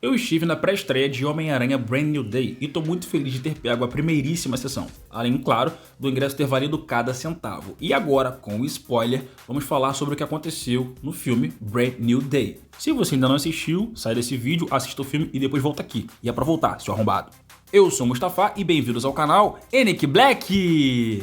Eu estive na pré-estreia de Homem-Aranha Brand New Day e tô muito feliz de ter pego a primeiríssima sessão, além, claro, do ingresso ter valido cada centavo. E agora, com o spoiler, vamos falar sobre o que aconteceu no filme Brand New Day. Se você ainda não assistiu, sai desse vídeo, assista o filme e depois volta aqui. E é pra voltar, seu arrombado. Eu sou o Mustafa e bem-vindos ao canal Enick Black!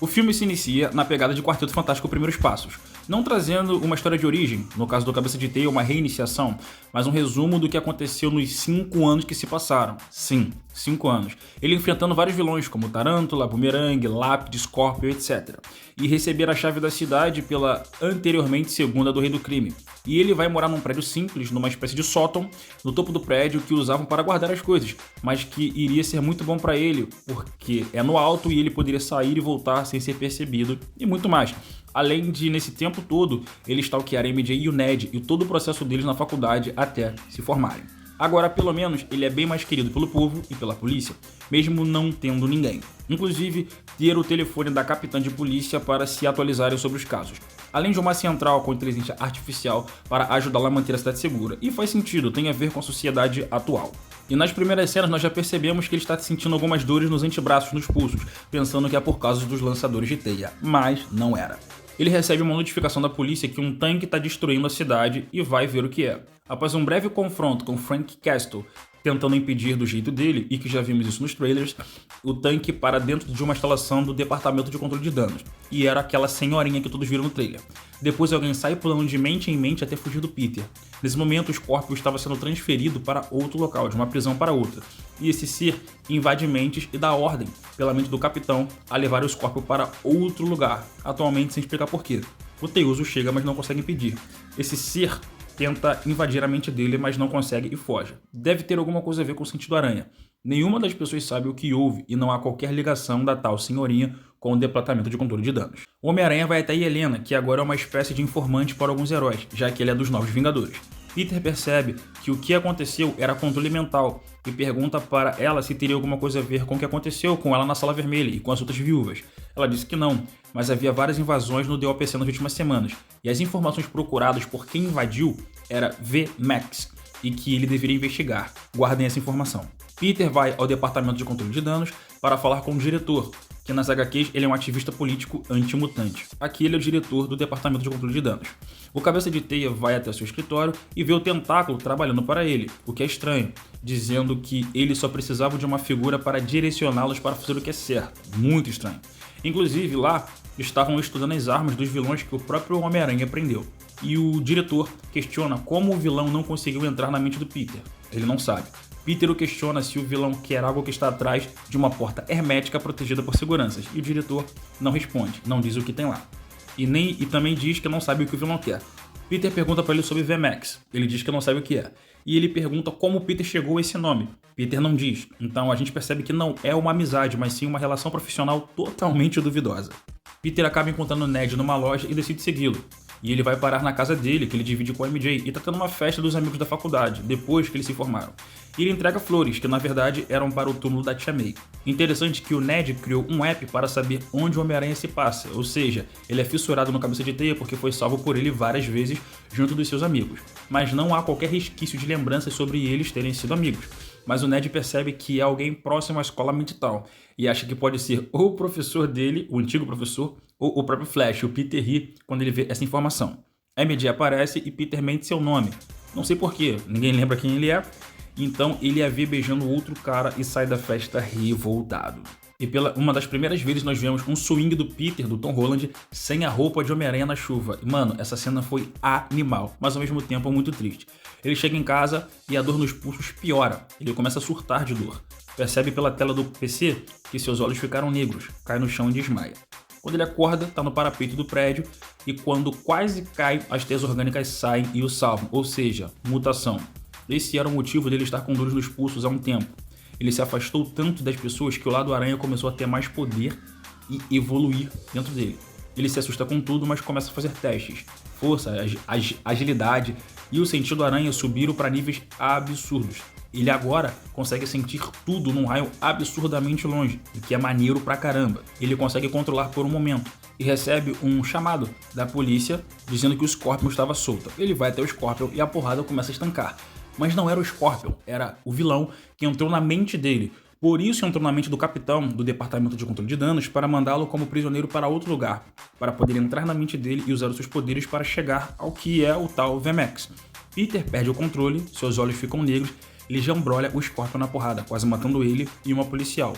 O filme se inicia na pegada de Quarteto Fantástico Primeiros Passos, não trazendo uma história de origem, no caso do Cabeça de Teia uma reiniciação, mas um resumo do que aconteceu nos 5 anos que se passaram. Sim, 5 anos. Ele enfrentando vários vilões como Tarântula, Boomerang, Lápide, Scorpion, etc. E receber a chave da cidade pela anteriormente segunda do Rei do Crime. E ele vai morar num prédio simples, numa espécie de sótão, no topo do prédio que usavam para guardar as coisas, mas que iria ser muito bom para ele, porque é no alto e ele poderia sair e voltar sem ser percebido, e muito mais. Além de, nesse tempo todo, ele stalkear a MJ e o Ned e todo o processo deles na faculdade até se formarem. Agora, pelo menos, ele é bem mais querido pelo povo e pela polícia, mesmo não tendo ninguém. Inclusive, ter o telefone da capitã de polícia para se atualizarem sobre os casos. Além de uma central com inteligência artificial para ajudá-la a manter a cidade segura. E faz sentido, tem a ver com a sociedade atual. E nas primeiras cenas nós já percebemos que ele está sentindo algumas dores nos antebraços, nos pulsos, pensando que é por causa dos lançadores de teia, mas não era. Ele recebe uma notificação da polícia que um tanque está destruindo a cidade e vai ver o que é. Após um breve confronto com Frank Castle, tentando impedir do jeito dele, e que já vimos isso nos trailers, o tanque para dentro de uma instalação do Departamento de Controle de Danos, e era aquela senhorinha que todos viram no trailer. Depois alguém sai pulando de mente em mente até fugir do Peter. Nesse momento o Scorpion estava sendo transferido para outro local, de uma prisão para outra, e esse ser invade mentes e dá ordem, pela mente do capitão, a levar o Scorpion para outro lugar, atualmente sem explicar porquê. O Teuso chega, mas não consegue impedir. Esse ser tenta invadir a mente dele, mas não consegue e foge. Deve ter alguma coisa a ver com o sentido aranha. Nenhuma das pessoas sabe o que houve e não há qualquer ligação da tal senhorinha com o Departamento de Controle de Danos. O Homem-Aranha vai até Helena, que agora é uma espécie de informante para alguns heróis, já que ele é dos Novos Vingadores. Peter percebe que o que aconteceu era controle mental e pergunta para ela se teria alguma coisa a ver com o que aconteceu com ela na Sala Vermelha e com as outras viúvas. Ela disse que não, mas havia várias invasões no DOPC nas últimas semanas, e as informações procuradas por quem invadiu era V-Max, e que ele deveria investigar. Guardem essa informação. Peter vai ao Departamento de Controle de Danos para falar com o diretor, que nas HQs ele é um ativista político anti-mutante. Aqui ele é o diretor do Departamento de Controle de Danos. O Cabeça de Teia vai até seu escritório e vê o Tentáculo trabalhando para ele, o que é estranho, dizendo que ele só precisava de uma figura para direcioná-los para fazer o que é certo. Muito estranho. Inclusive lá estavam estudando as armas dos vilões que o próprio Homem-Aranha prendeu. E o diretor questiona como o vilão não conseguiu entrar na mente do Peter. Ele não sabe. Peter o questiona se o vilão quer algo que está atrás de uma porta hermética protegida por seguranças, e o diretor não responde, não diz o que tem lá. E também diz que não sabe o que o vilão quer. Peter pergunta para ele sobre VMAX, ele diz que não sabe o que é. E ele pergunta como Peter chegou a esse nome. Peter não diz, então a gente percebe que não é uma amizade, mas sim uma relação profissional totalmente duvidosa. Peter acaba encontrando Ned numa loja e decide segui-lo. E ele vai parar na casa dele, que ele divide com a MJ, e tá tendo uma festa dos amigos da faculdade, depois que eles se formaram. E ele entrega flores, que na verdade eram para o túmulo da Tia May. Interessante que o Ned criou um app para saber onde o Homem-Aranha se passa, ou seja, ele é fissurado no Cabeça de Teia porque foi salvo por ele várias vezes junto dos seus amigos. Mas não há qualquer resquício de lembranças sobre eles terem sido amigos. Mas o Ned percebe que é alguém próximo à escola mental e acha que pode ser ou o professor dele, o antigo professor, ou o próprio Flash. O Peter ri quando ele vê essa informação. A MJ aparece e Peter mente seu nome. Não sei porquê, ninguém lembra quem ele é. Então ele a vê beijando outro cara e sai da festa revoltado. E pela uma das primeiras vezes nós vemos um swing do Peter, do Tom Holland, sem a roupa de Homem-Aranha na chuva. E, mano, essa cena foi animal, mas ao mesmo tempo muito triste. Ele chega em casa e a dor nos pulsos piora. Ele começa a surtar de dor. Percebe pela tela do PC que seus olhos ficaram negros, cai no chão e desmaia. Quando ele acorda, tá no parapeito do prédio e quando quase cai, as teias orgânicas saem e o salvam, ou seja, mutação. Esse era o motivo dele estar com dores nos pulsos há um tempo. Ele se afastou tanto das pessoas que o lado aranha começou a ter mais poder e evoluir dentro dele. Ele se assusta com tudo, mas começa a fazer testes. Força, agilidade e o sentido aranha subiram para níveis absurdos. Ele agora consegue sentir tudo num raio absurdamente longe, o que é maneiro pra caramba. Ele consegue controlar por um momento, e recebe um chamado da polícia dizendo que o Scorpion estava solto. Ele vai até o Scorpion e a porrada começa a estancar. Mas não era o Scorpion, era o vilão que entrou na mente dele. Por isso entrou na mente do capitão do Departamento de Controle de Danos para mandá-lo como prisioneiro para outro lugar, para poder entrar na mente dele e usar os seus poderes para chegar ao que é o tal VMAX. Peter perde o controle, seus olhos ficam negros, ele já embrolha o Scorpion na porrada, quase matando ele e uma policial.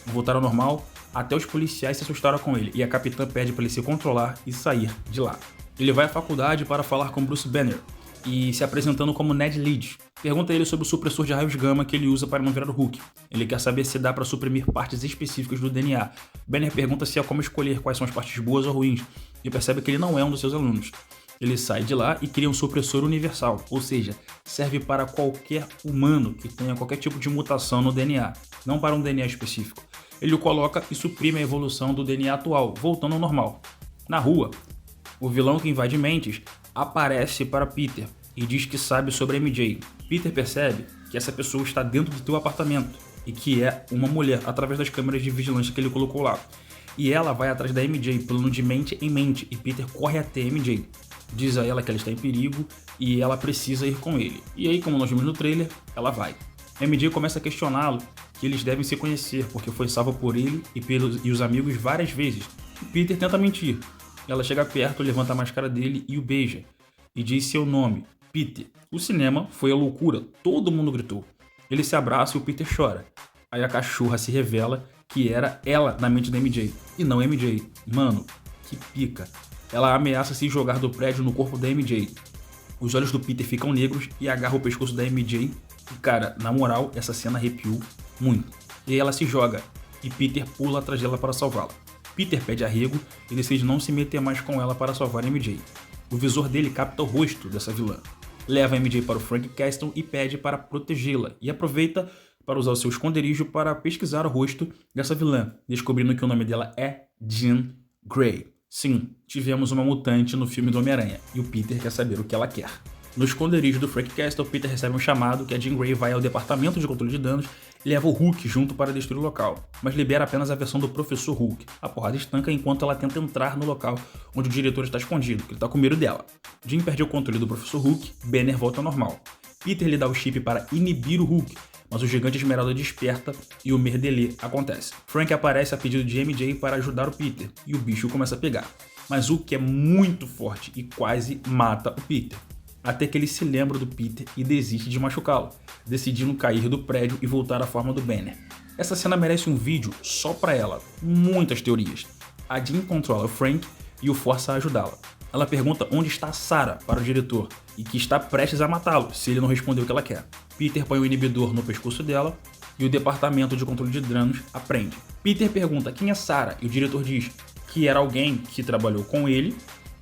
Voltaram ao normal, até os policiais se assustaram com ele e a capitã pede para ele se controlar e sair de lá. Ele vai à faculdade para falar com Bruce Banner e se apresentando como Ned Leeds. Pergunta a ele sobre o supressor de raios gama que ele usa para não virar o Hulk. Ele quer saber se dá para suprimir partes específicas do DNA. Banner pergunta se há como escolher quais são as partes boas ou ruins e percebe que ele não é um dos seus alunos. Ele sai de lá e cria um supressor universal, ou seja, serve para qualquer humano que tenha qualquer tipo de mutação no DNA, não para um DNA específico. Ele o coloca e suprime a evolução do DNA atual, voltando ao normal. Na rua, o vilão que invade mentes aparece para Peter e diz que sabe sobre a MJ. Peter percebe que essa pessoa está dentro do seu apartamento e que é uma mulher através das câmeras de vigilância que ele colocou lá. E ela vai atrás da MJ, pulando de mente em mente, e Peter corre até a MJ. Diz a ela que ela está em perigo e ela precisa ir com ele. E aí, como nós vimos no trailer, ela vai. A MJ começa a questioná-lo que eles devem se conhecer porque foi salva por ele e os amigos várias vezes. E Peter tenta mentir. Ela chega perto, levanta a máscara dele e o beija. E diz seu nome, Peter. O cinema foi a loucura, todo mundo gritou. Ele se abraça e o Peter chora. Aí a cachorra se revela que era ela na mente da MJ. E não MJ. Mano, que pica. Ela ameaça se jogar do prédio no corpo da MJ. Os olhos do Peter ficam negros e agarra o pescoço da MJ. E cara, na moral, essa cena arrepiou muito. E aí ela se joga e Peter pula atrás dela para salvá-la. Peter pede arrego e decide não se meter mais com ela para salvar a MJ. O visor dele capta o rosto dessa vilã. Leva a MJ para o Frank Castle e pede para protegê-la. E aproveita para usar o seu esconderijo para pesquisar o rosto dessa vilã, descobrindo que o nome dela é Jean Grey. Sim, tivemos uma mutante no filme do Homem-Aranha, e o Peter quer saber o que ela quer. No esconderijo do Frank Castle, Peter recebe um chamado que a Jean Grey vai ao Departamento de Controle de Danos e leva o Hulk junto para destruir o local, mas libera apenas a versão do Professor Hulk. A porrada estanca enquanto ela tenta entrar no local onde o diretor está escondido, que ele está com medo dela. Jean perde o controle do Professor Hulk, Banner volta ao normal. Peter lhe dá o chip para inibir o Hulk, mas o Gigante Esmeralda desperta e o merdelê acontece. Frank aparece a pedido de MJ para ajudar o Peter, e o bicho começa a pegar. Mas Hulk é muito forte e quase mata o Peter. Até que ele se lembra do Peter e desiste de machucá-lo, decidindo cair do prédio e voltar à forma do Banner. Essa cena merece um vídeo só pra ela, muitas teorias. A Jean controla o Frank e o força a ajudá-la. Ela pergunta onde está Sarah para o diretor e que está prestes a matá-lo se ele não responder o que ela quer. Peter põe o inibidor no pescoço dela e o Departamento de Controle de Danos a prende. Peter pergunta quem é Sarah e o diretor diz que era alguém que trabalhou com ele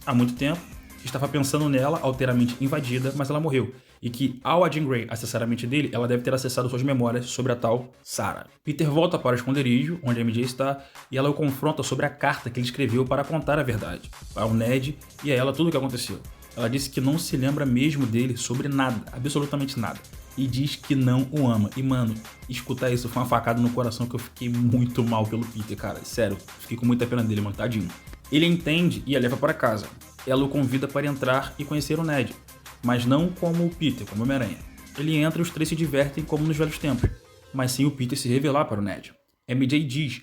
há muito tempo, que estava pensando nela ao ter a mente invadida, mas ela morreu. E que ao a Jean Grey acessar a mente dele, ela deve ter acessado suas memórias sobre a tal Sarah. Peter volta para o esconderijo, onde a MJ está, e ela o confronta sobre a carta que ele escreveu para contar a verdade ao Ned e a ela tudo o que aconteceu. Ela disse que não se lembra mesmo dele sobre nada, absolutamente nada. E diz que não o ama. E mano, escutar isso foi uma facada no coração que eu fiquei muito mal pelo Peter, cara. Sério, fiquei com muita pena dele, mano, tadinho. Ele entende e a leva para casa. Ela o convida para entrar e conhecer o Ned, mas não como o Peter, como o Homem-Aranha. Ele entra e os três se divertem como nos velhos tempos, mas sim o Peter se revelar para o Ned. MJ diz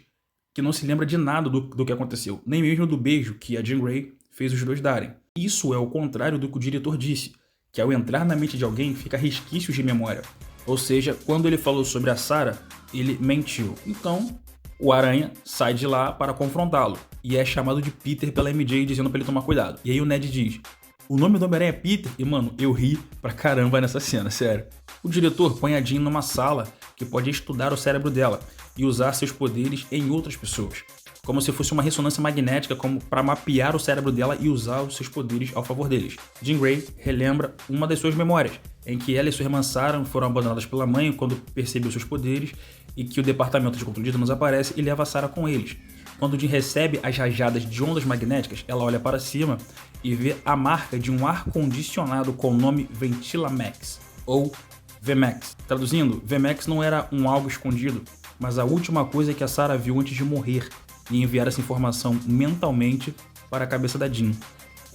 que não se lembra de nada do que aconteceu, nem mesmo do beijo que a Jean Grey fez os dois darem. Isso é o contrário do que o diretor disse, que ao entrar na mente de alguém fica resquícios de memória. Ou seja, quando ele falou sobre a Sarah, ele mentiu. Então, o Aranha sai de lá para confrontá-lo e é chamado de Peter pela MJ dizendo para ele tomar cuidado. E aí o Ned diz: o nome do Homem-Aranha é Peter? E mano, eu ri pra caramba nessa cena, sério. O diretor põe a Jean numa sala que pode estudar o cérebro dela e usar seus poderes em outras pessoas, como se fosse uma ressonância magnética como para mapear o cérebro dela e usar os seus poderes ao favor deles. Jean Grey relembra uma das suas memórias, em que ela e sua irmã Sarah foram abandonadas pela mãe quando percebeu seus poderes e que o Departamento de Controle de Danos aparece e leva Sarah com eles. Quando Jean recebe as rajadas de ondas magnéticas, ela olha para cima e vê a marca de um ar-condicionado com o nome Ventilamax, ou VMAX. Traduzindo, VMAX não era um algo escondido, mas a última coisa que a Sarah viu antes de morrer, e enviar essa informação mentalmente para a cabeça da Jean.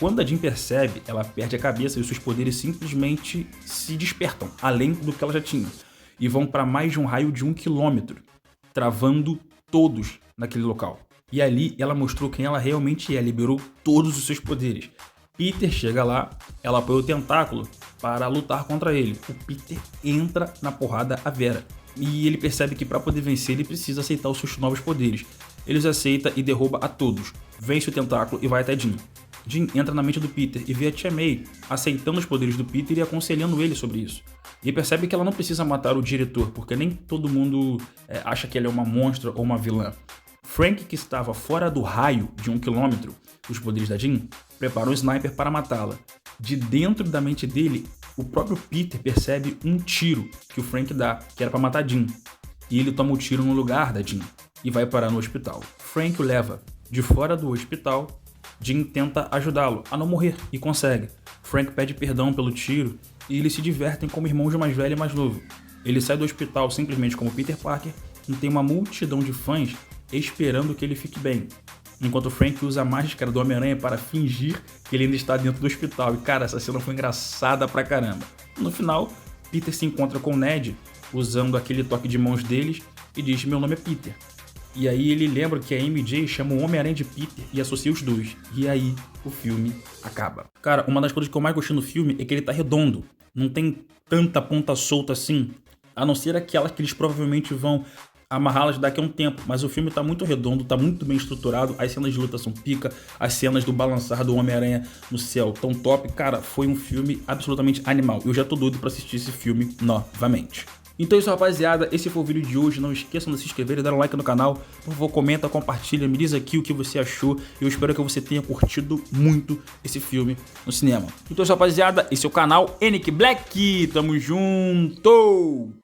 Quando a Jean percebe, ela perde a cabeça e os seus poderes simplesmente se despertam, além do que ela já tinha, e vão para mais de um raio de 1 quilômetro, travando todos naquele local. E ali ela mostrou quem ela realmente é, liberou todos os seus poderes. Peter chega lá, ela apoia o tentáculo para lutar contra ele. O Peter entra na porrada a Vera. E ele percebe que para poder vencer ele precisa aceitar os seus novos poderes. Ele os aceita e derruba a todos. Vence o tentáculo e vai até Jean. Jean entra na mente do Peter e vê a Tia May aceitando os poderes do Peter e aconselhando ele sobre isso. E percebe que ela não precisa matar o diretor, porque nem todo mundo acha que ele é uma monstra ou uma vilã. Frank, que estava fora do raio de 1 quilômetro dos poderes da Jean, prepara um sniper para matá-la. De dentro da mente dele, o próprio Peter percebe um tiro que o Frank dá, que era para matar Jean. E ele toma o tiro no lugar da Jean e vai parar no hospital. Frank o leva de fora do hospital. Jean tenta ajudá-lo a não morrer e consegue. Frank pede perdão pelo tiro e eles se divertem como irmãos mais velho e mais novo. Ele sai do hospital simplesmente como Peter Parker e tem uma multidão de fãs esperando que ele fique bem. Enquanto Frank usa a máscara do Homem-Aranha para fingir que ele ainda está dentro do hospital. E cara, essa cena foi engraçada pra caramba. No final, Peter se encontra com Ned usando aquele toque de mãos deles e diz: "Meu nome é Peter". E aí ele lembra que a MJ chama o Homem-Aranha de Peter e associa os dois. E aí o filme acaba. Cara, uma das coisas que eu mais gostei no filme é que ele tá redondo. Não tem tanta ponta solta assim, a não ser aquelas que eles provavelmente vão amarrá-las daqui a um tempo, mas o filme tá muito redondo, tá muito bem estruturado, as cenas de luta são pica, as cenas do balançar do Homem-Aranha no céu tão top. Cara, foi um filme absolutamente animal. Eu já tô doido pra assistir esse filme novamente. Então é isso, rapaziada, esse foi o vídeo de hoje. Não esqueçam de se inscrever e dar um like no canal. Por favor, comenta, compartilha, me diz aqui o que você achou. Eu espero que você tenha curtido muito esse filme no cinema. Então é isso, rapaziada, esse é o canal Enick Black. Tamo junto!